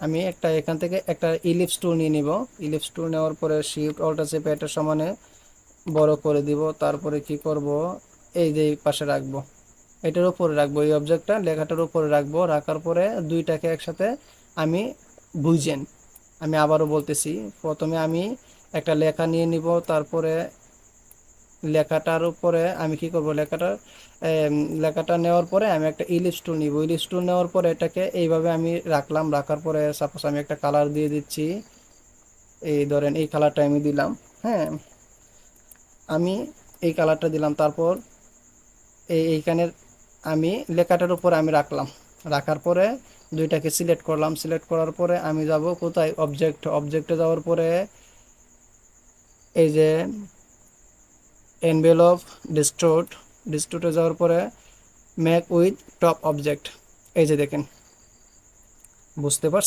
আমি এখান থেকে একটা ইলিপস টুল নিয়ে নিব। ইলিপস টুল নেওয়ার পরে শিফট অল্ট চেপে এটা সমানে বড় করে দিব। তারপরে কি করব, এই যে পাশে রাখবো, এটার উপরে রাখবো, এই অবজেক্টটা লেখাটার উপরে রাখবো। রাখার পরে দুইটাকে একসাথে আমি বুঝেন, আমি আবারও বলতেছি, প্রথমে আমি একটা লেখা নিয়ে নিব। তারপরে লেখাটার উপরে আমি কি করব, লেখাটা নেওয়ার পরে আমি একটা ইলিপস টুল নিব। ইলিপস টুল নেওয়ার পরে এটাকে এইভাবে আমি রাখলাম। রাখার পরে সাপোজ আমি একটা কালার দিয়ে দিচ্ছি, এই ধরেন এই কালারটা আমি দিলাম। হ্যাঁ, আমি এই কালারটা দিলাম। তারপর এইখানে আমি লেখাটার উপরে আমি রাখলাম। রাখার পরে দুইটাকে সিলেক্ট করলাম। সিলেক্ট করার পরে আমি যাব কোথায়, অবজেক্টে যাওয়ার পরে এই যে এনভেলপ ডিস্টোর্টে যাওয়ার পরে মেক উইথ টপ অবজেক্ট, এই যে দেখেন, বুঝতে পারছেন?